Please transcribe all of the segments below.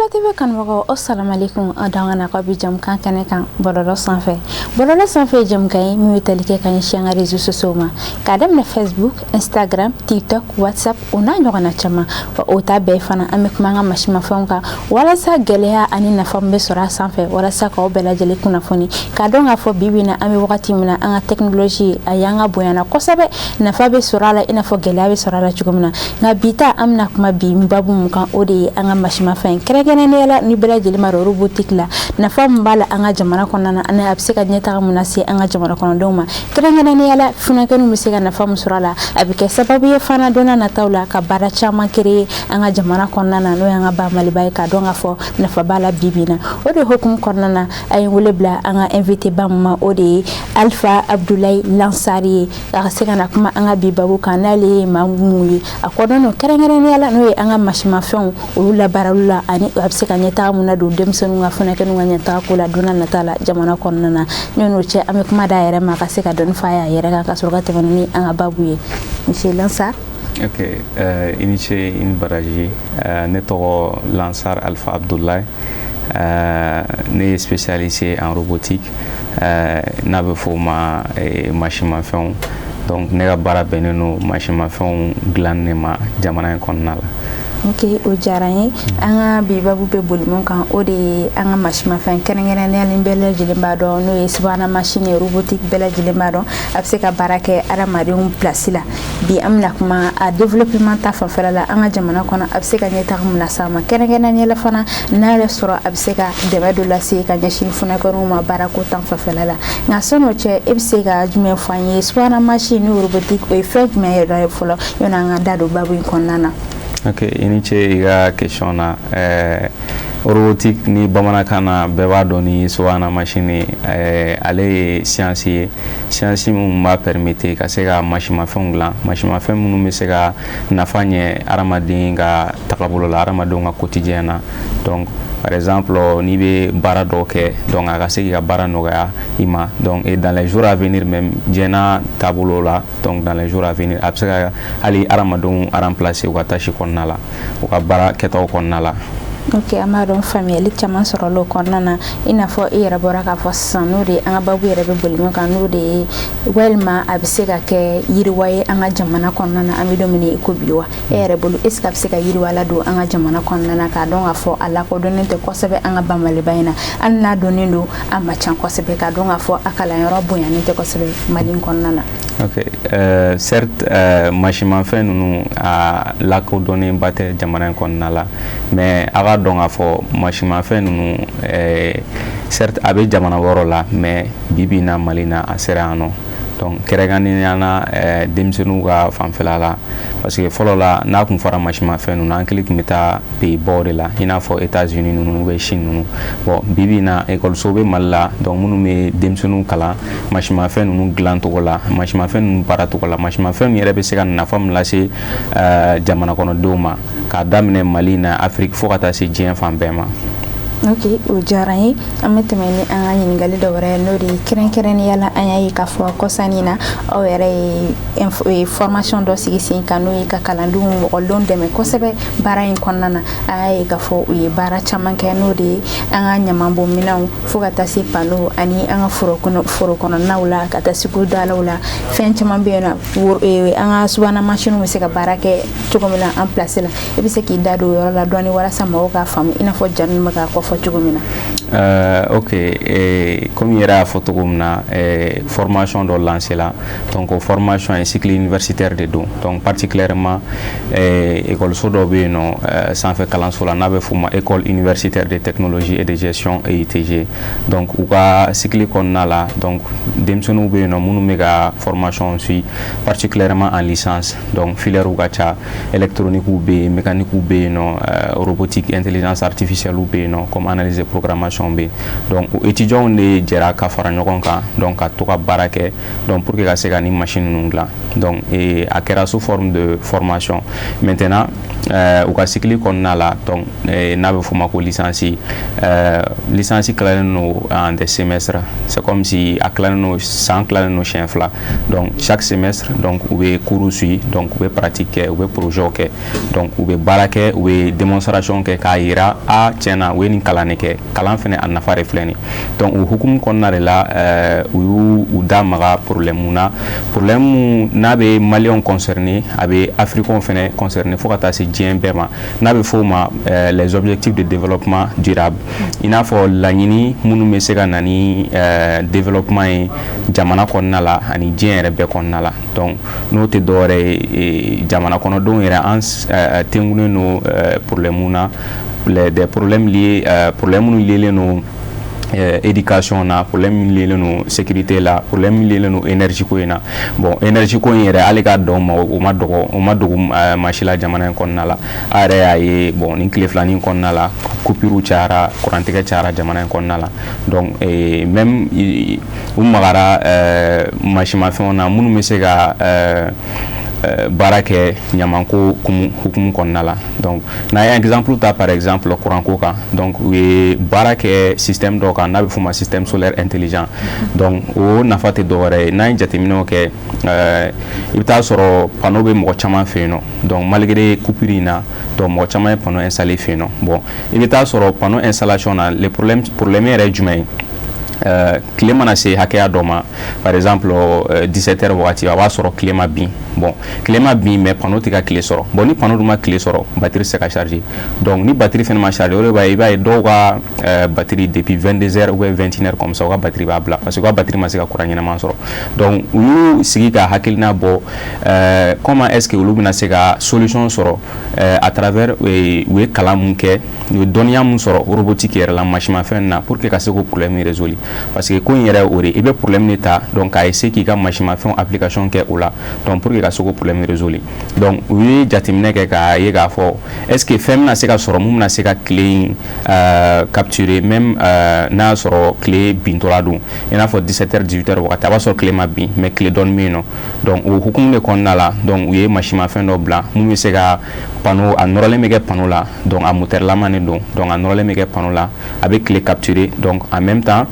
Fula TV kanubagaw assalamu alaikum adangana ka bi jam kan kɛnɛ kan bɔlɔlɔ sanfɛ jam kan ye min bɛ tali kɛ ka ɲɛsin an ka réseaux sociaux ma k'a daminɛ Facebook, Instagram, TikTok, WhatsApp o n'a ɲɔgɔnna caman wa o ta bɛɛ fana an bɛ kuma an ka masimafɛnw kan walasa gɛlɛya ani nafa min bɛ sɔrɔ a sanfɛ walasa k'aw bɛɛ lajɛlen kunnafoni k'a dɔn k'a fɔ bi na an bɛ wagati min na an ka technologie a y'an ka bonyana kosɛbɛ nafa bɛ sɔrɔ a la i n'a fɔ gɛlɛya bɛ sɔrɔ a la cogo min na nka bi ta an bɛna kuma bi babu mun kan o de ye an ka masimafɛn kɛrɛnkɛrɛnnenya la ni bɛɛ lajɛlen ma dɔn robotique la nafa min b'a la an ka jamana kɔnɔna na ani a bɛ se ka ɲɛtaga mun lase an ka jamana kɔnɔdenw ma kɛrɛnkɛrɛnnenya la funakɛninw bɛ se ka nafa mun sɔrɔ a la a bɛ kɛ sababu ye fana don n'a nataw la ka baara caman créer an ka jamana kɔnɔna na n'o ye an ka ba Maliba ye k'a dɔn k'a fɔ nafa b'a la bi na o de hukumu kɔnɔna na a ye wele bila an ka invité ba min ma o de ye Alifa Abdulaye Lansari ye a ka se ka na kuma an ka bi babu kan n'ale ye maa mun ye a kɔnɔna kɛrɛnkɛrɛnnenya la n'o ye an ka masimafɛnw olu labaarali la ani a bɛ se ka ɲɛtaga mun na don denmisɛnninw ka funakɛninw ka ɲɛtaga ko la don n'a nata la jamana kɔnɔna na n'o cɛ an bɛ kuma d'a yɛrɛ ma a ka se ka dɔnni f'a ye a yɛrɛ kan ka sɔrɔ ka tɛmɛ ni an ka babu ye Monsieur Lansar. Ok, initié une baraji, ne tɔgɔ Lansar Alpha Abdoulaye, ne ye spécialisé en robotique, n'a bɛ fɔ o ma masimafɛnw, donc ne ka baara bɛnnen don masimafɛnw dilanni de ma jamana in kɔnɔna la. Ok, o diyara n ye an ka bi babu bɛ boli mun kan o de ye an ka masimafɛn kɛrɛnkɛrɛnnenya ni bɛɛ lajɛlen b'a dɔn n'o ye subahana mansin ye robotique bɛɛ lajɛlen b'a dɔn a bɛ se ka baara kɛ adamadenw place la bi an bɛna kuma a développement ta fanfɛla la an ka jamana kɔnɔ a bɛ se ka ɲɛtaga mun lase a ma kɛrɛnkɛrɛnnenya la fana n'a yɛrɛ sɔrɔ a bɛ se ka dɛmɛ dɔ lase ka ɲɛsin funakɛninw ma baarako ta fanfɛla la nka sɔn'o cɛ e bɛ se ka jumɛn fɔ an ye subahana mansin ni robotique o ye fɛn jumɛn yɛrɛ ye fɔlɔ yanni an ka da don babu in kɔnɔna na. Ok, ini ce i ka question na robotique ni bamanankan na bɛɛ b'a dɔn ni subahana mansin ye ale ye science ye science min b'a permettre ka se ka masimafɛnw dilan masimafɛn minnu bɛ se ka nafa ɲɛ adamaden ka tagabolo la adamadenw ka quotidien na donc par exemple n'i bɛ baara dɔw kɛ donc a ka se k'i ka baara nɔgɔya i ma donc et dans les jours à venir même diɲɛ taabolo la donc dans les jours à venir a bɛ se ka hali adamadenw remplacer u ka tâche kɔnɔna la u ka baara kɛtaw kɔnɔna la. Ok, an b'a dɔn faamuyali caman sɔrɔla o kɔnɔna na i n'a fɔ i yɛrɛ bɔra k'a fɔ sisan n'o de ye an ka babu yɛrɛ bɛ boli min kan n'o de ye walima a bɛ se ka kɛ yiriwa ye an ka jamana kɔnɔna na an bɛ don min na i ko bi wa e yɛrɛ bolo est ce que a bɛ se ka yiriwa la don an ka jamana kɔnɔna na k'a dɔn k'a fɔ a lakodɔnnen tɛ kosɛbɛ an ka ba Maliba in na hali n'a dɔnnen don a ma ca kosɛbɛ k'a dɔn k'a fɔ a kalanyɔrɔ bonyanen tɛ kosɛbɛ Mali kɔnɔna na. Ok, certes masimafɛn ninnu a lakodɔnnen ba tɛ jamana in kɔnɔna la mais a ka dɔn k'a fɔ masimafɛn ninnu certes a bɛ jamana wɛrɛw la mais bi na Mali na a sera yan nɔ donc kɛrɛnkɛrɛnnenya la denmisɛnninw ka fanfɛla la parce que fɔlɔ la n'a tun fɔra masimafɛn ninnu an hakili tun bɛ taa pays baw de la i n'a fɔ États-Unis ninnu ou Chine ninnu bon bi na écoloso bɛ Mali la donc minnu bɛ denmisɛnninw kalan masimafɛn ninnu dilancogo la masimafɛn ninnu baaracogo la masimafɛn min yɛrɛ bɛ se ka nafa min lase jamana kɔnɔdenw ma k'a daminɛ Mali na Afrique fo ka taa se diɲɛ fan bɛɛ ma. Ok, o diyara n ye an bɛ tɛmɛ ni an ka ɲininkali dɔ wɛrɛ ye n'o de ye kɛrɛnkɛrɛnnenya la an y'a ye k'a fɔ kɔsannin na aw yɛrɛ ye formation dɔ sigi sen kan n'o ye ka kalandenw mɔgɔdenw dɛmɛ kosɛbɛ baara in kɔnɔna na an y'a ye k'a fɔ u ye baara caman kɛ n'o de ye an ka ɲamanbɔnminɛnw fo ka taa se panneau ani an ka foro kɔnɔnaw la ka taa sigidalaw la fɛn caman bɛ yen nɔ an ka subahana mansinw bɛ se ka baara kɛ cogo min na en place la i bɛ se k'i da don o yɔrɔ la dɔɔni walasa mɔgɔw k'a faamu i n'a fɔ jani bɛ k'a kɔfɔ cogo min na. Ok, comme yɛrɛ y'a fɔ cogo min na formation dɔ lancé la donc o formation ye cycle universitaire de don donc particulièrement écoloso dɔ bɛ yen nɔ sanfɛ kalanso la n'a bɛ f'o ma école universitaire de technologie et de gestion EITG donc u ka cycle kɔnɔna la donc denmisɛnninw bɛ yen nɔ minnu bɛ ka formation suit particulièrement en licence donc filière ka ca électronique bɛ yen mécanique bɛ yen nɔ robotique intelligence artificielle bɛ yen nɔ comme analyse de programmation formation be donc étudiants de jɛra ka fara ɲɔgɔn kan donc ka to ka baara kɛ donc pour que ka se ka ni machine ninnu dilan donc et a kɛra sous forme de formation maintenant u ka cycle kɔnɔna la donc n'a bɛ f'o ma ko licence licence kilalen no en des semestres c'est comme si a kilalen no san kilalen no siɲɛ fila donc chaque semestre donc u bɛ cours suivre donc u bɛ pratique kɛ u bɛ projet kɛ donc u bɛ baara kɛ u bɛ démonstration kɛ k'a yira tiɲɛna u ye nin kalan de kɛ kalan fɛnɛ a nafa de filɛ nin donc o hukumu kɔnɔna de la u y'u da maga problème na problème n'a bɛ maliyɛnw concerné a bɛ africains fɛnɛ concerné fo ka taa se diɲɛ bɛɛ ma n'a bɛ f'o ma les objectifs de développement durable i n'a fɔ laɲini minnu bɛ se ka na ni développement ye jamana kɔnɔna la ani diɲɛ yɛrɛ bɛɛ kɔnɔna la donc n'o tɛ dɔwɛrɛ ye jamana kɔnɔdenw yɛrɛ an tengunen no problème na des problèmes liés problèmes liés no éducation na problème lié no sécurité la problème lié no énergie ko ina bon énergie ko yɛrɛ ale ka dɔn o ma dogo machine la jamana in kɔnɔna la a yɛrɛ y'a ye bon ni tile filani kɔnɔna la coupure cayara kurantigɛ cayara jamana in kɔnɔna la donc même u magara machimafɛnw na minnu bɛ se ka baara kɛ ɲamanko hukumu kɔnɔna la donc n'a ye exemple ta par exemple kuranko kan donc u ye baara kɛ système dɔ kan n'a bɛ f'o ma système solaire intelligent donc o nafa tɛ dɔwɛrɛ ye n'an ye jateminɛw kɛ i bɛ taa sɔrɔ panneau bɛ mɔgɔ caman fɛ yen nɔ donc malgré coupure in na donc mɔgɔ caman ye panneau installé fɛ yen nɔ bon i bɛ taa sɔrɔ panneau installation na le problème yɛrɛ ye jumɛn ye tile mana se hakɛya dɔ ma par exemple 17h wagati a b'a sɔrɔ tile ma bin bon tile ma bin mais panneau tɛ ka tile sɔrɔ bon ni panneau dun ma tile sɔrɔ batterie se ka charger donc ni batterie fɛnɛ ma charger o de b'a ye i b'a ye dɔw ka batterie depuis 22h ou bien 21h comme ça u ka batterie b'a bila parce que u ka batterie ma se ka courant ɲɛnama sɔrɔ donc u y'u sigi ka hakilina bɔ comment est-ce que olu bɛna se ka solution sɔrɔ à travers u ye kalan mun kɛ u ye dɔnniya mun sɔrɔ robotique yɛrɛ la machimafɛn na pour que ka se k'o problème résoudre parce que ko in yɛrɛ o de i bɛ problème de ta donc k'a essayer k'i ka machimafɛn application kɛ o la donc pour que ka se k'o problème résoudre donc u ye jateminɛ kɛ k'a ye k'a fɔ est-ce que fɛn bɛna se ka sɔrɔ mun bɛna se ka tile in capturer même n'a y'a sɔrɔ tile bintɔla don i n'a fɔ 17h 18h wagati a b'a sɔrɔ tile ma bin mais tile dɔɔni bɛ yen nɔ donc o hukumu de kɔnɔna la donc u ye machimafɛn dɔ bila mun bɛ se ka panneau a nɔrɔlen bɛ kɛ panneau la donc a moteur lama de don donc a nɔrɔlen bɛ kɛ panneau la a bɛ tile capturer donc en même temps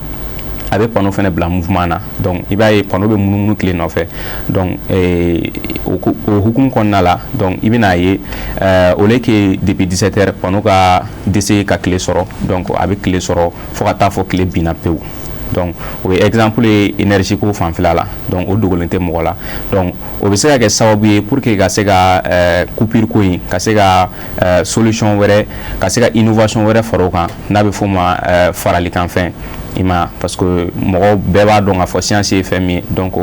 a bɛ panneau fɛnɛ bila mouvement na donc i b'a ye panneau bɛ munumunu tile nɔfɛ donc o hukumu kɔnɔna la donc i bɛna ye au lieu que depuis 17h panneau ka dɛsɛ ka tile sɔrɔ donc a bɛ tile sɔrɔ fo ka taa fɔ tile binna pewu donc o ye exemple ye énergie ko fanfɛla la donc o dogolen tɛ mɔgɔ la donc o bɛ se ka kɛ sababu ye pour que ka se ka coupure ko in ka se ka solution wɛrɛ ka se ka innovation wɛrɛ fara o kan n'a bɛ f'o ma faralikanfɛn i ma parce que mɔgɔ bɛɛ b'a dɔn k'a fɔ science ye fɛn min ye donc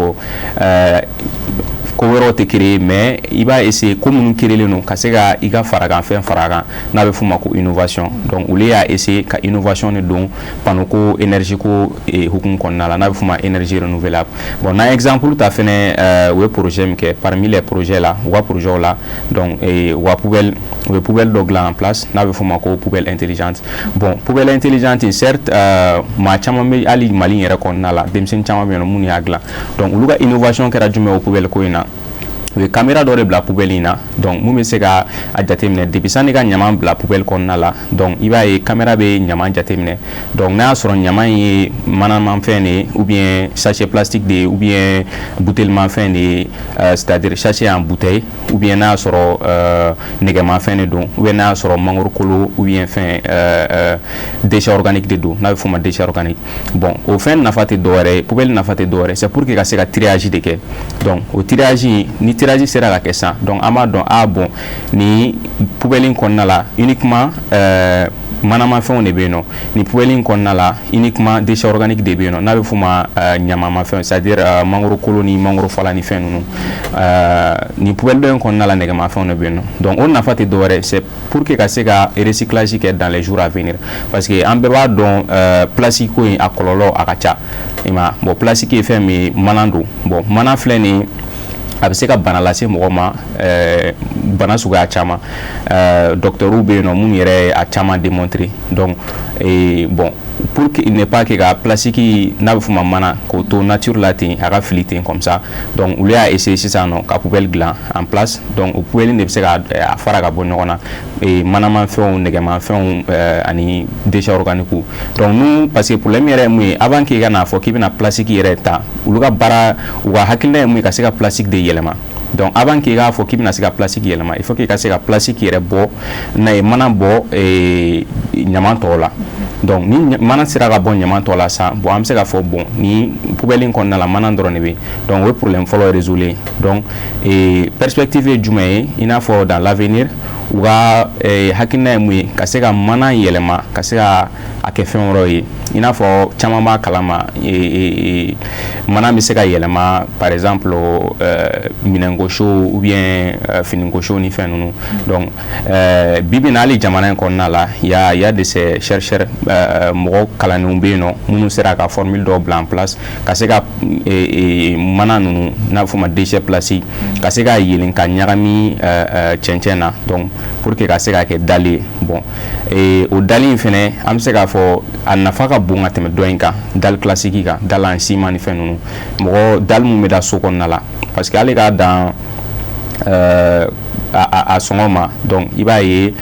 ko wɛrɛw tɛ créer mais i b'a essayer ko minnu créelen don ka se ka i ka farakanfɛn fara a kan n'a bɛ f'o ma ko innovation donc olu y'a essayer ka innovation de don panneau ko énergie ko hukumu kɔnɔna la n'a bɛ f'o ma énergie renouvelable bon n'an ye exemple ta fɛnɛ u ye projet min kɛ parmi les projets la u ka projet la donc u ka poubelle u ye poubelle dɔ dilan en place n'a bɛ f'o ma ko poubelle intelligente bon poubelle intelligente certes maa caman bɛ hali Mali yɛrɛ kɔnɔna la denmisɛnnin caman bɛ yen nɔ minnu y'a dilan donc olu ka innovation kɛra jumɛn o poubelle ko in na u ye caméra dɔ de bila poubelle in na donc mun bɛ se ka a jateminɛ depuis sanni ka ɲaman bila poubelle kɔnɔna la donc i b'a ye caméra bɛ ɲaman jateminɛ donc n'a y'a sɔrɔ ɲaman ye manamafɛn de ye ou bien sachet plastique de ye ou bien bouteillemafɛn de ye c'est-à-dire sachet en bouteille ou bien n'a y'a sɔrɔ nɛgɛmafɛn de don ou bien n'a y'a sɔrɔ mangoro kolo ou bien fɛn déchet organique de don n'a bɛ f'o ma déchet organique bon o fɛn nafa tɛ dɔwɛrɛ ye poubelle nafa tɛ dɔwɛrɛ c'est pour que ka se ka triage de kɛ donc o triage ni tirage sera ka kɛ san donc an b'a dɔn bon ni poubelle in kɔnɔna la uniquement manamafɛnw de bɛ yen nɔ ni poubelle in kɔnɔna la uniquement déchet organique de bɛ yen nɔ n'a bɛ f'o ma ɲamamafɛnw c'est-à-dire mangoro kolo ni mangoro fala ni fɛn ninnu ni poubelle dɔ in kɔnɔna la nɛgɛmafɛnw de bɛ yen nɔ donc o nafa tɛ dɔwɛrɛ c'est pour que ka se ka recyclage kɛ dans les jours à venir parce que an bɛɛ b'a dɔn plastique ko in a kɔlɔlɔ a ka ca i ma bon plastique ye fɛn min ye mana don bon mana filɛ nin ye a bɛ se ka bana lase mɔgɔ ma bana suguya caman docteurw bɛ yen nɔ minnu yɛrɛ a caman démontré donc et bon pour qu'il n'ait pas que la place qui n'a pas mana koto nature latin a filité comme ça donc on a essayé ça non ka poubelle gland en place donc au poubelle ne se ka afara ka bonno na et manama fait on négama fait on ani déchets organiques donc nous parce que problème est moi avant qu'il y a na fo qui na place qui est ta ou ka bara ou hakilna moi ka se ka plastique de yelema donc avant qu'il y a fo qui na se ka plastique yelema il faut qu'il ka se ka plastique qui est bo na mana bo et nyamantola donc ni mana sera ka bon nyamantola ça bon am se ka fo bon ni poubelle ko na la mana drone be donc le problème faut le résoudre donc et perspective jumé il a faut dans l'avenir ou ga hakina mu ka se ka mana yelema ka se ka akefen roye ina fo chamama kalama mana mi se ka yelema par exemple minengo show ou bien finingo show ni fait nous donc bibina ali jamana ko na la il y a de ces chercheurs mo kala no be no munu sera ka formule do en place ka se ka mana nous na fo ma déchet plastique ka se ka yelin ka nyarami chenchena donc pour que ka se ka ke dali bon et au dali fene am se ka fo anafa ka bunga teme doinka dal classique ka dal en ciment ni fait nous mo dal mu me da soko na la parce que ale ka dans à son moment donc il va y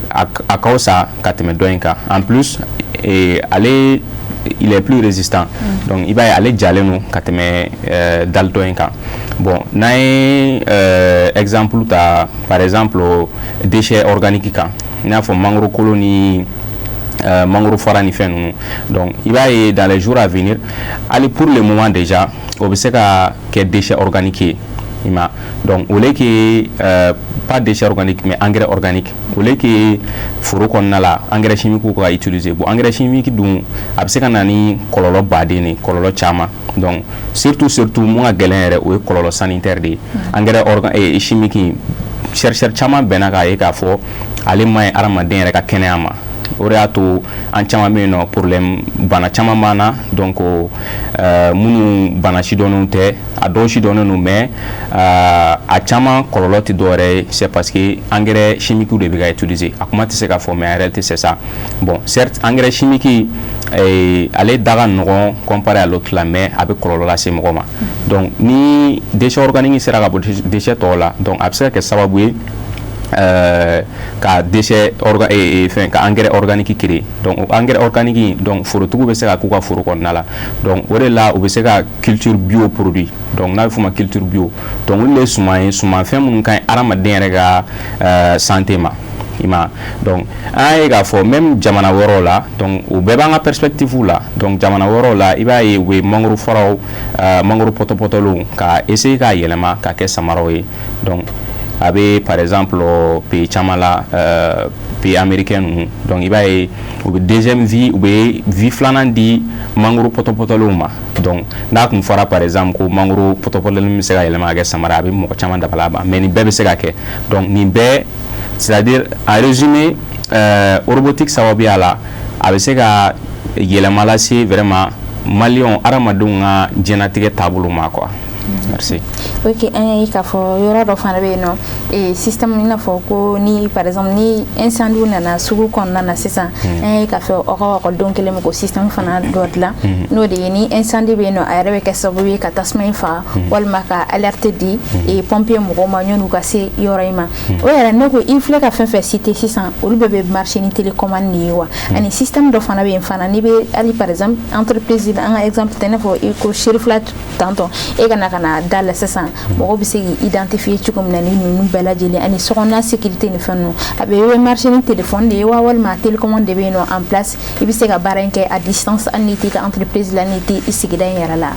à cause ka teme doinka en plus et aller il est plus résistant donc il va aller jaler nous ka teme dal doinka bon nae exemple par exemple déchets organiques ka na fo mangoro colonie mangoro forani fait nous donc il va y dans les jours à venir aller pour le moment déjà on sait que déchets organiques donc au lieu que pas déchets organiques mais engrais organiques au lieu que foro konna la engrais chimique ko ka utiliser bon engrais chimique dun abse kanani kololo badeni kololo chama donc surtout mo galère o kololo sanitaire de engrais et chimique chercheur chama benaka e ka fo ale may aramaden rek ka kenema oreato en chama meno problème bana chama mana donc munu bana shidono te ado shidono no mais a chama kololoti dore c'est parce que engrais chimique de biga utiliser akuma te se ka former en réalité c'est ça bon certes engrais chimique aller daga non comparé à l'autre là mais avec kololola c'est moma donc ni déchets organiques sera ka déchets tola donc absent que ça va bouer ka déchets et fin ka engrais organique créé donc engrais organique donc foro tout be se ka kuka foro kon nala donc ore là o be se ka culture bio produit donc na fuma culture bio donc les suma fin mun kan arama den rega santé ma ima donc ay ga fo même jamana woro la donc o be banga perspective la donc jamana woro la iba e we mangoro foro mangoro potopotolo ka essayer ka yelema ka ke samaro donc avec par exemple pays chamala pays américain donc il va y deuxième vie ou vie flanandi mangoro potopotoloma donc na kun fara par exemple ko mangoro potopotoloma se ga yelema ga samara be mo chama da balaba mais ni bebe se ga ke donc ni be c'est-à-dire en résumé robotique sawabi ala avec se ga yelema la c'est vraiment malion aramadunga jenatique tabulu ma quoi. Merci. Ok, un kafo yoro do fana be no et système ni na fo ko ni par exemple ni incendie na sugu kon na sisa un kafo o donc le ko système fana dot la no de ni incendie be no ay rebe ke sabu ka tasma fa wal maka alerte di et pompier mo ko ma nyonu ka se yorayma o yara no ko infle ka fa cité 600 o bebe marché ni télécommande ni wa ani système do fana be fana ni be ali par exemple entreprise un exemple tenefo e ko shiriflat tanton e kana dans le sens mo bi se identifier ci comme nani ñu bela jeli ani sonna sécurité ni fanno abe we marché ni téléphone de wa wal ma télécommande be no en place e bi se ga baranke à distance aniti ka entreprise la niti isigi dan yara la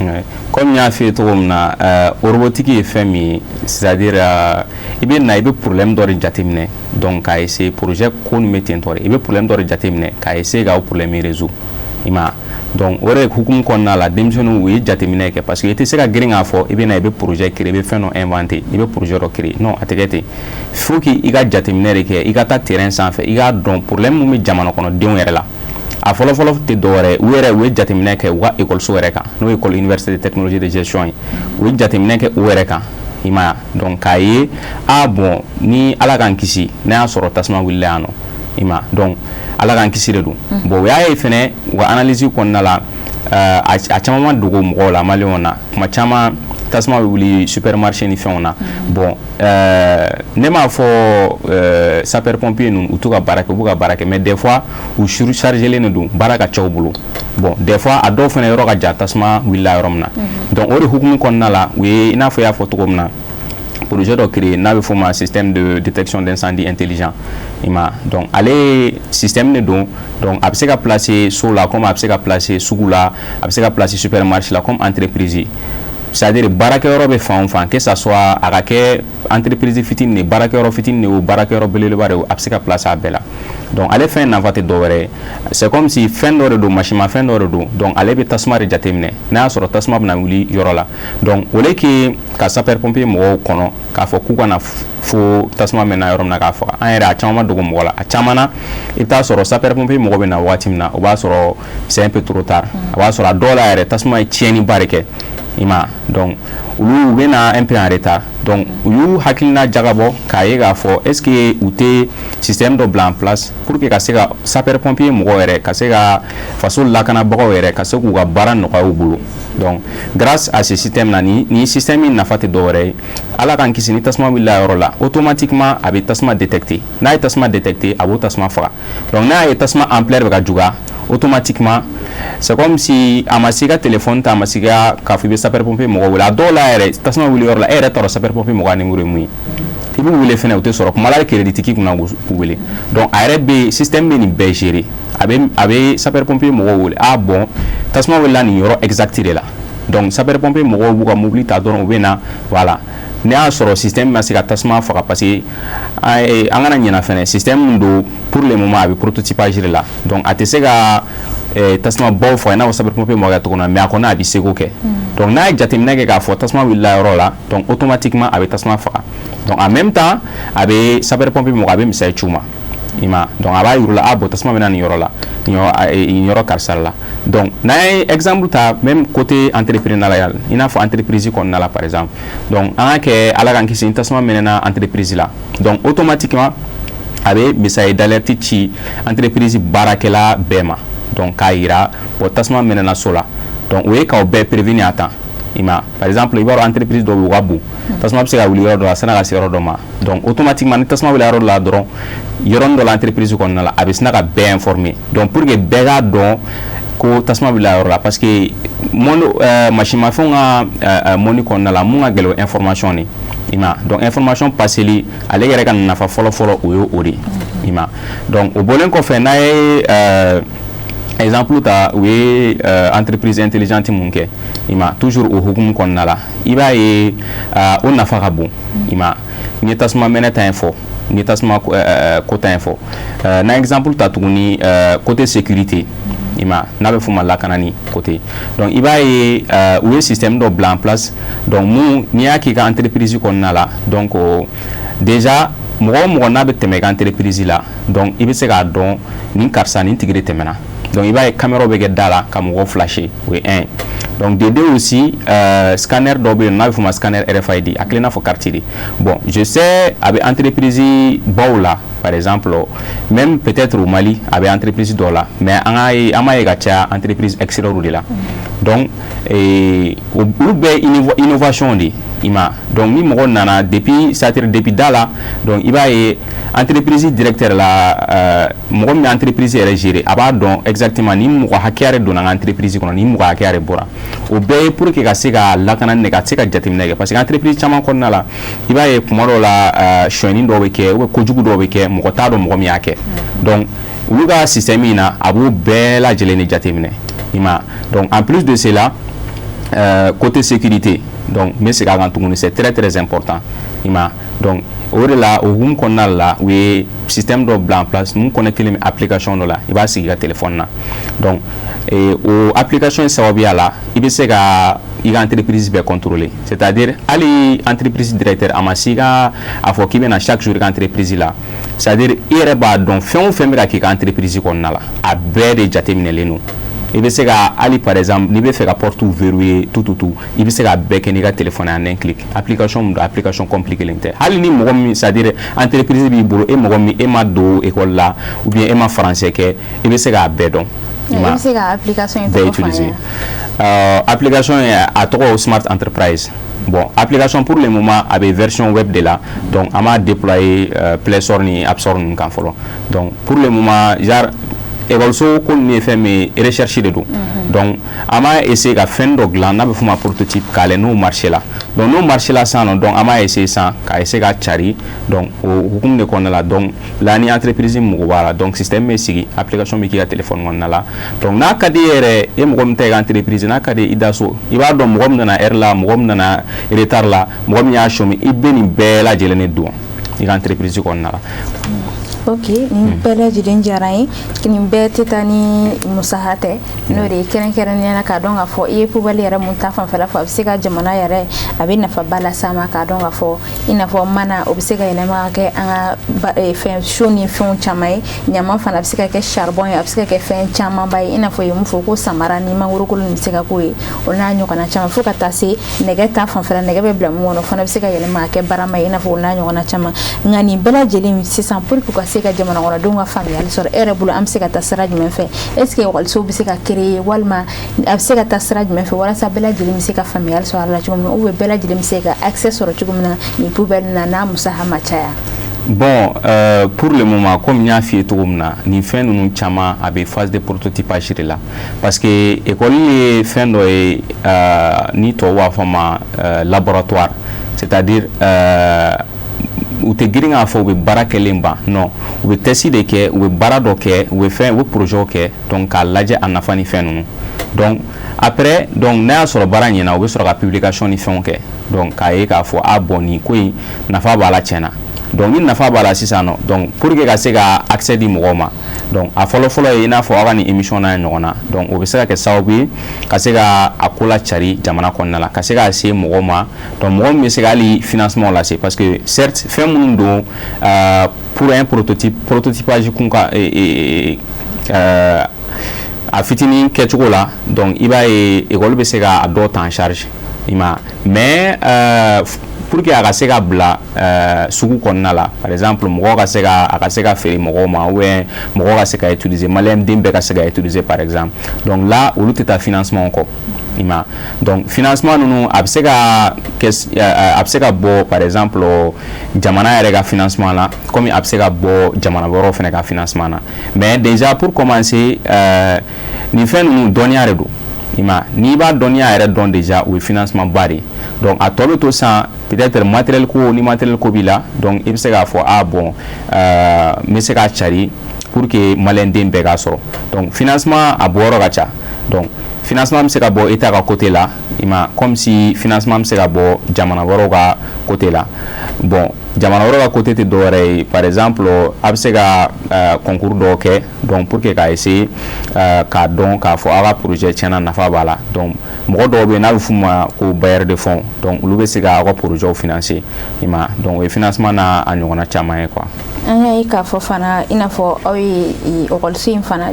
comme nya fait to na robotique e fami c'est-à-dire ibe na ibe problème do jatimne donc a essayer projet ko nous mettre en ibe problème do jatimne ka essayer ga problème résoudre ima donc ore hukum konna la démission oui jatemine ke parce que était se ka gringa fo ibe na ibe projet créé be fait non inventé ibe projet ro créé non ategete faut que iga jatemine ke iga ta terrain sans fait iga don problème mu jamana kono den yere la a folo te dore were we jatemine ke wa école so were ka no école université de technologie de gestion we jatemine ke were ka ima donc kaye bon ni ala kan kisi na soro tasma wille ano ima donc ala kan kisi de don bon o y'a ye fɛnɛ u ka analyse kɔnɔna la a caman ma dogo mɔgɔw la maliyɛnw na kuma caman tasuma bɛ wuli supermarché ni fɛnw na bon ne m'a fɔ sapeur pompier ninnu u t'u ka baara kɛ u b'u ka baara kɛ mais des fois u surchargelen de don baara ka ca u bolo bon des fois a dɔw fɛnɛ yɔrɔ ka jan tasuma wulila yɔrɔ min na donc o de hukumu kɔnɔna la u ye i n'a fɔ i y'a fɔ cogo min na projet dɔ créé n'a bɛ fɔ o ma système de détection d'incendie intelligent i ma donc ale système de don donc a bɛ se ka placer so la comme a bɛ se ka placer sugu la a bɛ se ka placer supermarché la comme entreprise c'est-à-dire baarakɛyɔrɔ bɛ fan o fan que ça soit a ka kɛ entreprise fitinin de baarakɛyɔrɔ fitinin de o baarakɛyɔrɔ belebeleba de o a bɛ se ka placer a bɛɛ la donc ale fɛn nafa tɛ dɔwɛrɛ ye c'est comme si fɛn dɔ de don mansimafɛn dɔ de don donc ale bɛ tasuma de jateminɛ n'a y'a sɔrɔ tasuma bɛna wuli yɔrɔ la donc au lieu que ka sapeur pompier mɔgɔw kɔnɔ k'a fɔ k'u kana fo tasuma mɛnna yɔrɔ min na k'a faga an yɛrɛ a caman ma dogo mɔgɔ la a caman na i bɛ taa sɔrɔ sapeur pompier mɔgɔ bɛ na waati min na o b'a sɔrɔ c'est un peu trop tard a b'a sɔrɔ a dɔw la yɛrɛ tasuma ye tiɲɛniba de kɛ i ma donc olu bɛ na un peu en retard donc u y'u hakilina jagabɔ k'a ye k'a fɔ est ce que u tɛ système dɔ bila en place pour que ka se ka sapeur pompier mɔgɔw yɛrɛ ka se ka faso lakanabagaw yɛrɛ ka se k'u ka baara nɔgɔya u bolo donc grâce à ce système là ni système in nafa tɛ dɔwɛrɛ ye ala k'an kisi ni tasuma wulila yɔrɔ la automatiquement a bɛ tasuma détecter n'a ye tasuma détecter a b'o tasuma faga donc n'a ye tasuma ampleur bɛ ka juguya automatiquement c'est comme si a ma se ka téléphone ta a ma se ka k'a fɔ i bɛ sapeur pompier mɔgɔ wele a dɔw la yɛrɛ tasuma wuli yɔrɔ la e yɛrɛ t'a dɔn sapeur pompier mɔgɔ ka numéro ye mun ye i b'u wele fɛnɛ o tɛ sɔrɔ kuma la crédit tigi kunna k'u wele donc a yɛrɛ bɛ système bɛ nin bɛɛ gérer a bɛ sapeur pompier mɔgɔw wele ah bon tasuma wulila nin yɔrɔ exact de la donc sapeur pompier mɔgɔw b'u ka mobili ta dɔrɔn u bɛ na voilà ne y'a sɔrɔ système ma se ka tasuma faga parce que an kana ɲinɛ fɛnɛ système min don pour le moment a bɛ prototypage de la donc a tɛ se ka tasuma baw faga i n'a fɔ sapeur pompier mɔgɔ kɛ cogo min na mais a kɔni a bɛ seko kɛ donc n'a ye jateminɛ kɛ k'a fɔ tasuma wulila yɔrɔ la donc automatiquement a bɛ tasuma faga donc en même temps a bɛ sapeur pompier mɔgɔ a bɛ misali ci u ma i ma donc a b'a yir'u la ah bon tasuma bɛ na nin yɔrɔ la nin yɔrɔ karisa la donc n'an ye exemple ta même côté entrepreneurial i n'a fɔ entreprise kɔnɔna la par exemple donc an ka kɛ ala k'an kisi ni tasuma mɛnɛna entreprise la donc automatiquement a bɛ misali d'alerte ci entreprise baarakɛla bɛɛ ma donc k'a yira bon tasuma mɛnɛna so la donc o ye k'aw bɛɛ prévenir à temps i ma par exemple i b'a dɔn entreprise dɔw bɛ u ka bon tasuma bɛ se ka wuli yɔrɔ dɔ la san'a ka se yɔrɔ dɔ ma donc automatiquement ni tasuma wulila yɔrɔ dɔ la dɔrɔn yɔrɔnin dɔ la entreprise kɔnɔna la a bɛ sina ka bɛɛ informer donc pour que bɛɛ k'a dɔn ko tasuma wulila yɔrɔ la parce que mansimafɛnw ka mɔni kɔnɔna la mun ka gɛlɛn o information de i ma donc information passeli ale yɛrɛ ka nafa fɔlɔ-fɔlɔ o ye o de i ma donc o bɔlen kɔfɛ n'a ye exemple ta u ye entreprise intelligente mun kɛ i ma toujours o hukumu kɔnɔna la i b'a ye o nafa ka bon i ma n ye tasuma mɛnɛ ta in fɔ n ye tasuma ko ta in fɔ na exemple ta tuguni côté sécurité i ma n'a bɛ f'o ma lakanani côté donc i b'a ye u ye système dɔ bila en place donc mun n'i y'a k'i ka entreprise kɔnɔna la donc déjà mɔgɔ o mɔgɔ n'a bɛ tɛmɛ i ka entreprise la donc i bɛ se k'a dɔn nin karisa nin tigi de tɛmɛna donc i b'a ye caméra bɛ kɛ da la ka mɔgɔw flasher o ye un donc de deux aussi scanner dɔ bɛ yen n'a bɛ f'o ma scanner RFID a kelen n'a fɔ carte de bon je sais a bɛ entreprise baw la par exemple même peut-être au Mali a bɛ entreprise dɔ la mais an m'a ye ka caya entreprise extérieure de la donc olu bɛɛ innovation de i ma donc ni mɔgɔ nana depuis c'est-à-dire depuis da la donc i b'a ye entreprise directeur la mɔgɔ min bɛ entreprise yɛrɛ gérer a b'a dɔn exactement ni mɔgɔ hakɛya de donna an ka entreprise kɔnɔ ni mɔgɔ hakɛya de bɔra o bɛɛ ye pour que ka se ka lakanani ka se ka jateminɛ kɛ parce que entreprise caman kɔnɔna la i b'a ye kuma dɔw la sonyɛni dɔw bɛ kɛ ou bien kojugu dɔw bɛ kɛ mɔgɔ t'a dɔn mɔgɔ min y'a kɛ donc olu ka système in na a b'o bɛɛ lajɛlen de jateminɛ i ma donc en plus de cela côté sécurité donc n bɛ segin a kan tuguni c'est très très important i ma donc o de la o hukumu kɔnɔna la u ye système dɔ bila en place mun connectelen bɛ application dɔ la i b'a sigi i ka téléphone na donc o application in sababuya la i bɛ se ka i ka entreprise bɛɛ contrôler c'est-à-dire hali entreprise directeur a ma se ka a fɔ k'i bɛ na chaque jour i ka entreprise la c'est-à-dire i yɛrɛ b'a dɔn fɛn o fɛn bɛ ka k'i ka entreprise kɔnɔna la a bɛɛ de jateminɛlen don i bɛ se ka hali par exemple n'i bɛ fɛ ka porte verrouiller tout i bɛ se ka bɛɛ kɛ n'i ka téléphone en un clic application min don application compliqué len tɛ hali ni mɔgɔ min c'est à dire entreprise b'i bolo e mɔgɔ min e ma don école la ou bien e ma français kɛ i bɛ se k'a bɛɛ dɔn i bɛ se ka application in tɔgɔ fɔ an ye application a tɔgɔ Smart Enterprise. Bon, application pour le moment avec version web de là, donc on a déployé Play Store ni App Store ni kan fɔlɔ. Donc pour le moment, genre école ko ni fait mes recherches de donc on a essayé ka fɛn dɔ dilan n'a bɛ fɔ ma prototype k'ale n'o marché la. Donc n'o marché la sisan nɔ donc on a essayé ça ka essayer ka cari donc o hukumu de kɔnɔna la donc la ni entreprise mɔgɔ b'a la donc système bɛ sigi application bɛ k'i ka téléphone kɔnɔna la donc n'a ka di yɛrɛ e mɔgɔ min ta i ka entreprise n'a ka di i da so i b'a dɔn mɔgɔ min nana heure la mɔgɔ min nana retard la mɔgɔ min y'a chômer i bɛ nin bɛɛ lajɛlen de dɔn i ka entreprise kɔnɔna la. Ok, ni bɛɛ lajɛlen diyara n ye nin bɛɛ tɛ taa ni musaha tɛ n'o de ye kɛrɛnkɛrɛnnenya k'a dɔn k'a fɔ i ye poubelle yɛrɛ mun ta fanfɛla fɔ a bɛ se ka jamana yɛrɛ a bɛ nafaba las'a ma k'a dɔn k'a fɔ i n'a fɔ mana o bɛ se ka yɛlɛma ka kɛ an ka fɛn so ni fɛnw caman ye ɲaman fana a bɛ se ka kɛ charbon ye a bɛ se ka kɛ fɛn camanba ye i n'a fɔ i ye mun fɔ ko samara ni mangorokolo nin bɛ se ka k'o ye o n'a ɲɔgɔnna caman fo ka taa se nɛgɛ ta fanfɛla nɛgɛ bɛ bila mun kɔnɔ o fana bɛ se ka yɛlɛma ka kɛ barama ye i n'a fɔ o n'a ɲɔgɔnna caman nka nin bɛɛ lajɛlen sisan pour que ka se ka jamana kɔnɔdenw ka faamuyali sɔrɔ e yɛrɛ bolo an bɛ se ka taa sira jumɛn fɛ est ce que école bɛ se ka créer walima a bɛ se ka taa sira jumɛn fɛ walasa bɛɛ lajɛlen bɛ se ka faamuyali sɔrɔ a la cogo min na ou bien bɛɛ lajɛlen bɛ se ka accès sɔrɔ cogo min na nin poubelle na n'a musaha ma caya. Bon, pour le moment, comme il y a fait tout le monde, ni fait nous chama avec phase de prototypage là, parce que école est fait ni toi format laboratoire, c'est-à-dire ou te girin a fɔ u bɛ baara kɛlen ban non u bɛ test de kɛ u bɛ baara dɔ kɛ u bɛ fɛn u bɛ projet kɛ donc k'a lajɛ a nafa ni fɛn ninnu donc après donc n'a y'a sɔrɔ baara ɲɛna u bɛ sɔrɔ ka publication ni fɛnw kɛ donc k'a ye k'a fɔ a bon nin ko in nafa b'a la tiɲɛna donc ni nafa b'a la sisan nɔ donc pour que ka se ka accès di mɔgɔw ma donc a fɔlɔ-fɔlɔ ye i n'a fɔ aw ka nin émission na ɲɔgɔn na donc o bɛ se ka kɛ sababu ye ka se ka a ko la cari jamana kɔnɔna la ka se k'a se mɔgɔw ma donc mɔgɔ min bɛ se ka hali financement lase parce que certes fɛn minnu don pour un prototypage kun ka a fitinin kɛcogo la donc i b'a ye école bɛ se ka a dɔw ta en charge i ma mais pour que a ka se ka bila sugu kɔnɔna la par exemple mɔgɔ ka se ka a ka se ka feere mɔgɔw ma ou bien mɔgɔ ka se ka utiliser malien den bɛɛ ka se ka utiliser par exemple donc là olu tɛ taa financement kɔ i ma donc financement ninnu a bɛ se ka bɔ par exemple jamana yɛrɛ ka financement la comme a bɛ se ka bɔ jamana wɛrɛw fana ka financement na mais déjà pour commencer nin fɛn ninnu dɔnniya de don i ma n'i b'a dɔnniya yɛrɛ dɔn déjà o ye financement ba de ye donc a tɔ bɛ to san peut-être matériel ko ni matériel ko b'i la donc i bɛ se k'a fɔ ah bon n bɛ se k'a cari pour que maliyɛn den bɛɛ k'a sɔrɔ donc financement a bɔyɔrɔ ka ca donc financement bɛ se ka bɔ État ka côté la i ma comme si financement bɛ se ka bɔ jamana wɛrɛw ka côté la bon jamana wɛrɛw ka côté tɛ dɔwɛrɛ ye par exemple a bɛ se ka concours dɔw kɛ donc pour que k'a essayer k'a dɔn k'a fɔ aw ka projet tiɲɛna nafa b'a la donc mɔgɔ dɔw bɛ yen n'a bɛ f'u ma ko bailleur de fonds donc olu bɛ se ka aw ka projet financer i ma donc o ye financement n'a a ɲɔgɔnna caman ye quoi. An y'a ye k'a fɔ fana i n'a fɔ aw ye école in fana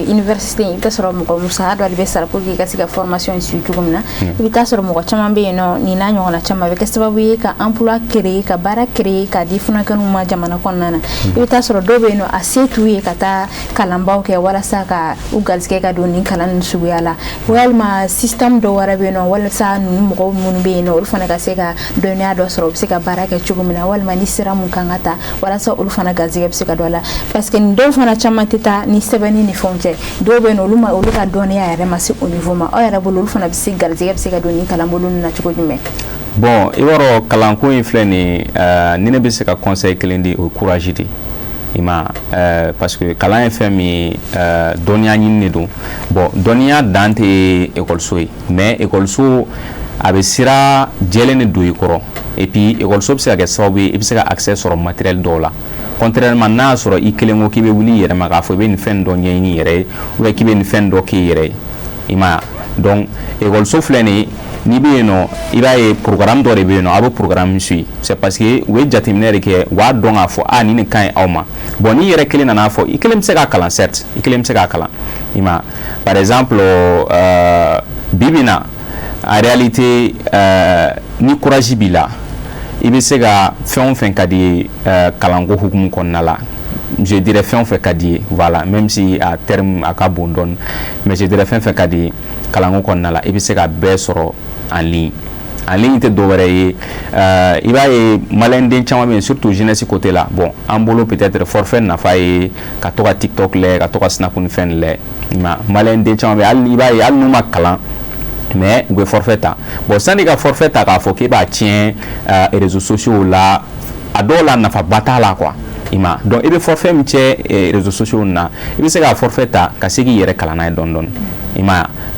université in i bɛ taa sɔrɔ mɔgɔ musaka dɔ de bɛ sara pour que i ka se ka formation in suivre cogo min na i bɛ taa sɔrɔ mɔgɔ caman bɛ yen nɔ nin n'a ɲɔgɔnna caman bɛ kɛ sababu ye ka emploi créer ka baara créer k'a di funankɛninw ma jamana kɔnɔna na i bɛ taa sɔrɔ dɔw bɛ yen nɔ a se t'u ye ka taa kalanbaw kɛ walasa ka u garisɛgɛ ka don nin kalan nin suguya la walima système dɔ wɛrɛ bɛ yen nɔ walasa ninnu mɔgɔw minnu bɛ yen nɔ olu fana ka se ka dɔnniya dɔ sɔrɔ u bɛ se ka baara kɛ cogo min na walima ni sira mun kan ka ta walasa olu fana garisɛgɛ bɛ se ka don a la parce que nin dɔw fana caman tɛ taa ni sɛbɛnni ni fɛnw cɛ dɔw bɛ yen nɔ olu ka dɔnniya yɛrɛ ma se o niveau ma aw yɛrɛ bolo olu fana bɛ se garisɛgɛ bɛ se ka don nin kalanbolo ninnu na cogo jumɛn. Bon i b'a dɔn kalanko in filɛ nin ye ni ne bɛ se ka conseil kelen di o ye courage de i ma parce que kalan ye fɛn min ye dɔnniya ɲini de don bon dɔnniya dan tɛ ekɔliso ye mais ekɔliso a bɛ sira jɛlen de don i kɔrɔ et puis ekɔliso bɛ se ka kɛ sababu ye i bɛ se ka accès sɔrɔ matériel dɔw la contrairement n'a y'a sɔrɔ i kelen ko k'i bɛ wuli i yɛrɛ ma k'a fɔ i bɛ nin fɛn dɔ ɲɛɲini i yɛrɛ ye ou bien k'i bɛ nin fɛn dɔ k'i yɛrɛ ye i ma donc ekɔliso filɛ nin ye ni bɛ yen nɔ i b'a ye programme dɔ de bɛ yen nɔ a bɛ programme suit c'est parce que u ye jateminɛ de kɛ u b'a dɔn k'a fɔ nin ka ɲi aw ma bon n'i yɛrɛ kelen nana fɔ i kelen bɛ se k'a kalan certes i kelen bɛ se k'a kalan i ma par exemple bi bi in na en réalité ni courage b'i la i bɛ se ka fɛn o fɛn ka di ye kalanko hukumu kɔnɔna la je dirais fɛn o fɛn ka di ye voilà même si a terme a ka bon dɔɔni mais je dirais fɛn o fɛn ka di ye kalanko kɔnɔna la i bɛ se ka bɛɛ sɔrɔ en ligne tɛ dɔwɛrɛ ye i b'a ye maliyɛnden caman bɛ yen surtout jeunesse côté la bon an bolo peut-être forfait nafa ye ka to ka TikTok lajɛ ka to ka Snap ni fɛn lajɛ maliyɛnden caman bɛ yen hali i b'a ye hali n'u ma kalan mais u bɛ forfait ta bon sani ka forfait ta k'a fɔ k'e b'a tiɲɛ réseaux sociaux la a dɔw la nafaba t'a la quoi donc i bɛ forfait min cɛ réseaux sociaux na i bɛ se ka forfait ta ka se k'i yɛrɛ kalan n'a ye dɔɔni dɔɔni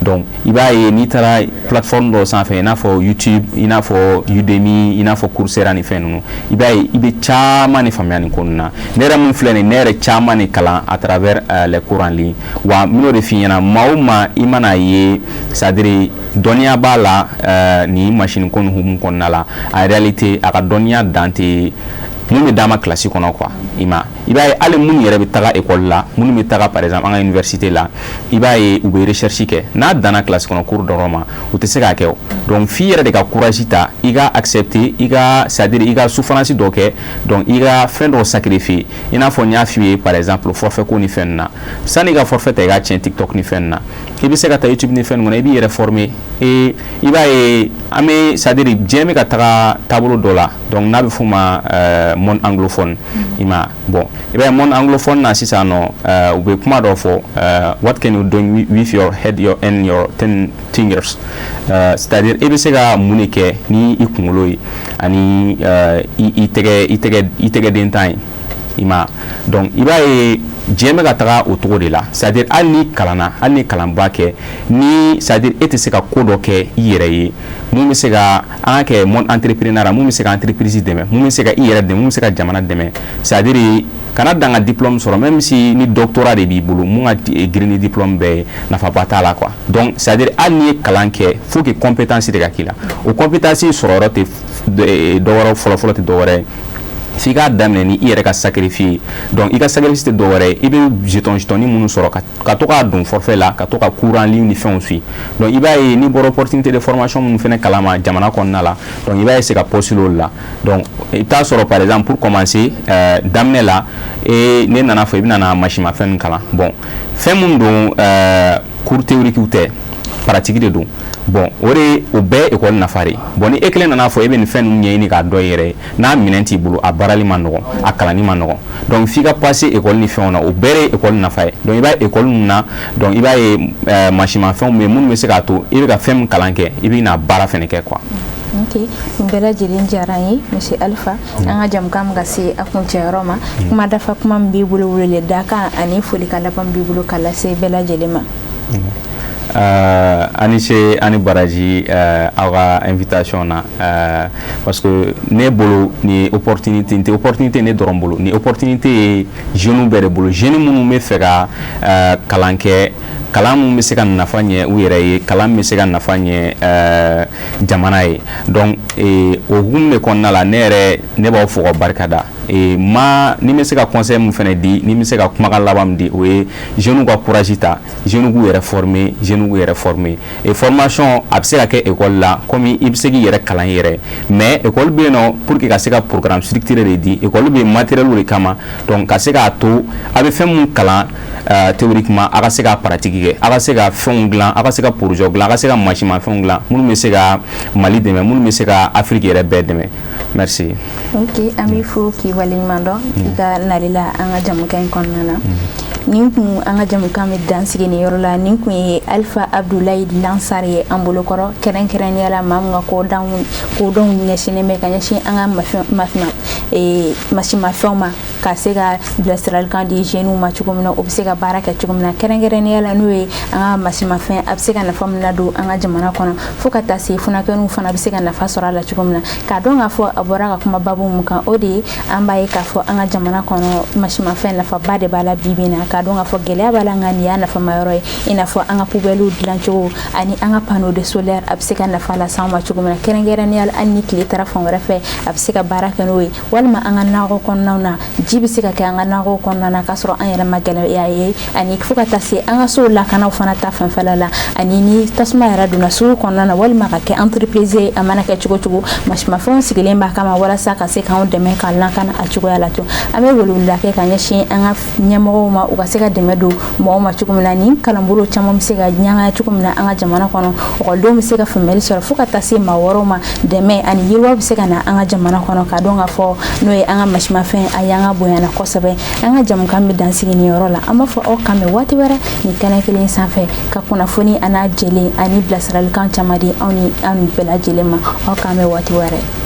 donc i b'a ye n'i taara plateforme dɔ sanfɛ i n'a fɔ YouTube i n'a fɔ Udemy i n'a fɔ Coursera ni fɛn ninnu i b'a ye i bɛ caman de faamuya nin ko ninnu na ne yɛrɛ min filɛ nin ne yɛrɛ caman de kalan à travers les cours en ligne wa n bɛn'o de f'i ɲɛna maa o maa i mana ye c'est à dire dɔnniya b'a la nin machine ko nin hukumu kɔnɔna la en réalité a ka dɔnniya dan tɛ mun bɛ d'a ma classe kɔnɔ quoi i b'a ye hali minnu yɛrɛ bɛ taga école la minnu bɛ taga par exemple an ka université la i b'a ye u bɛ recherche kɛ n'a danna classe kɔnɔ cours dɔrɔn ma u tɛ se k'a kɛ o donc f'i yɛrɛ de ka courage ta i ka accepter i ka c'est à dire i ka souffrance dɔ kɛ donc i ka fɛn dɔ sacrifier i n'a fɔ n y'a f'i ye par exemple forfait ko ni fɛn na sani i ka forfait ta i ka tiɲɛ TikTok ni fɛn na i bɛ se ka taa YouTube ni fɛn kɔnɔ i b'i yɛrɛ former et i b'a ye an bɛ c'est à dire diɲɛ bɛ ka taga taabolo dɔ la donc n'a bɛ f'o ma monde anglophone bon i b'a ye monde anglophone na sisan nɔ u bɛ kuma dɔ fɔ what can you do with your head and your 10 fingers c'est à dire i bɛ se ka mun de kɛ ni i kunkolo ye ani i tɛgɛden tan ye donc i b'a ye diɲɛ bɛ ka taga o cogo de la c'est à dire hali ni kalanna hali ni kalanba kɛ ni c'est à dire e tɛ se ka ko dɔ kɛ i yɛrɛ ye mun bɛ se ka an ka kɛ monde entrepreneuriat mun bɛ se ka entreprise dɛmɛ mun bɛ se ka i yɛrɛ dɛmɛ mun bɛ se ka jamana dɛmɛ c'est à dire kana dan ka diplôme sɔrɔ même si ni doctorat de b'i bolo mun ka girin ni diplôme bɛɛ ye nafaba t'a la quoi donc c'est à dire hali n'i ye kalan kɛ faut que compétence de ka k'i la o compétence sɔrɔyɔrɔ tɛ dɔwɛrɛ fɔlɔ tɛ dɔwɛrɛ ye f'i k'a daminɛ ni i yɛrɛ ka sacrifice donc i ka sacrifice tɛ dɔwɛrɛ ye i bɛ jetoni minnu sɔrɔ ka to k'a don forfait la ka to ka cours en ligne ni fɛnw suit donc i b'a ye n'i bɔra opportunité de formation minnu fɛnɛ kalama jamana kɔnɔna la donc i b'a essayer ka postuler olu la donc i bɛ taa sɔrɔ par exemple pour commencer daminɛ la ne nana fɔ i bɛna na mansimafɛn ninnu kalan bon fɛn minnu don cours théorique tɛ pratique de don bon o bɛɛ école nafa de bon ni e kelen nana fɔ e bɛ nin fɛn ninnu ɲɛɲini k'a dɔn i yɛrɛ ye n'a minɛn t'i bolo a baarali ma nɔgɔn a kalanni ma nɔgɔn donc f'i ka passer école ni fɛnw na o bɛɛ ye école nafa ye donc i b'a ye école ninnu na donc i b'a ye mansimafɛnw bɛ yen minnu bɛ se k'a to i bɛ ka fɛn min kalan kɛ i bɛ na baara fɛnɛ kɛ quoi. Ok, bɛɛ lajɛlen diyara n ye Monsieur Alpha an ka jamukan bɛ ka se a kuncɛyɔrɔ ma kuma dafa kuma min b'i bolo weleli da kan ani folikan laban b'i bolo k'a lase bɛɛ lajɛlen ma. Ani ce ani baraji aw ka invitation na parce que ne bolo ni opportunité ne dɔrɔn bolo ni opportunité ye jeunes bɛɛ de bolo jeunes minnu bɛ fɛ ka kalan kɛ kalan mun bɛ se ka nafa ɲɛ u yɛrɛ ye kalan bɛ se ka nafa ɲɛ jamana ye donc o hukumu de kɔnɔna la ne b'aw fo ka barika da ni bɛ se ka conseil mun fɛnɛ di ni bɛ se ka kumakan laban min di o ye jeunes ka courage ta jeunes k'u yɛrɛ former et formation a bɛ se ka kɛ école la comme i bɛ se k'i yɛrɛ kalan i yɛrɛ mais école bɛ yen nɔ pour que ka se ka programme structuré de di école bɛ matériel de kama donc ka se k'a to a bɛ fɛn mun kalan théoriquement a ka se ka pratique kɛ a ka se ka fɛnw dilan a ka se ka projet dilan a ka se ka mansimafɛnw dilan minnu bɛ se ka Mali dɛmɛ minnu bɛ se ka Afrique yɛrɛ bɛɛ dɛmɛ merci. Ok an b'i fo k'i waleɲuman dɔn i ka nali la an ka jamukan in kɔnɔna na nin kun an ka jamukan bɛ dansigi nin yɔrɔ la nin kun ye Alpha Abdoulaye Lansare ye an bolokɔrɔ kɛrɛnkɛrɛnnenya la maa min ka kodɔnw ɲɛsinnen bɛ ka ɲɛsin an ka mansimafɛnw ma ka se ka bilasiralikan di jeunes ma cogo min na o bɛ se ka baara kɛ cogo min na kɛrɛnkɛrɛnnenya la n'o ye an ka mansimafɛn a bɛ se ka nafa min ladon an ka jamana kɔnɔ fo ka taa se funnakɛniw fana bɛ se ka nafa sɔrɔ a la cogo min na k'a dɔn k'a fɔ a bɔra ka kuma babu mun kan o de ye an an b'a ye k'a fɔ an ka jamana kɔnɔ machimafɛn nafaba de b'a la bi na k'a dɔn k'a fɔ gɛlɛya b'a la nka nin y'a nafamayɔrɔ ye i n'a fɔ an ka poubelles dilancogo ani an ka panneau de solaire a bɛ se ka nafa lase an ma cogo min na kɛrɛnkɛrɛnnenya la hali ni tile taara fan wɛrɛ fɛ a bɛ se ka baara kɛ n'o ye walima an ka nakɔ kɔnɔnaw na ji bɛ se ka kɛ an ka nakɔ kɔnɔna na k'a sɔrɔ an yɛrɛ ma gɛlɛya ye ani fo ka taa se an ka sow lakanaw fana ta fanfɛla la ani ni tasuma yɛrɛ donna sugu kɔnɔna na walima ka kɛ entreprise ye a mana kɛ cogo cogo machimafɛnw sigilen b'a kama walasa ka se k'anw dɛmɛ k'a lakana a cogoya la to an bɛ weleweleda kɛ ka ɲɛsin an ka ɲɛmɔgɔw ma u ka se ka dɛmɛ don mɔgɔw ma cogo min na ni kalanbolo caman bɛ se ka ɲanga cogo min na an ka jamana kɔnɔ ɔkɔlidenw bɛ se ka faamuyali sɔrɔ fo ka taa se maa wɔɔrɔw ma dɛmɛ ani yiriwa bɛ se ka na an ka jamana kɔnɔ k'a dɔn k'a fɔ n'o ye an ka machimafɛn a y'an ka bonyana kosɛbɛ an ka jamukan bɛ dansigi nin yɔrɔ la an b'a fɔ aw kan bɛ waati wɛrɛ nin kɛnɛ kelen sanfɛ ka kunnafoni a n'a jɛlen ani bilasiralikan caman di aw ni bɛɛ lajɛlen ma aw kan bɛ waati wɛrɛ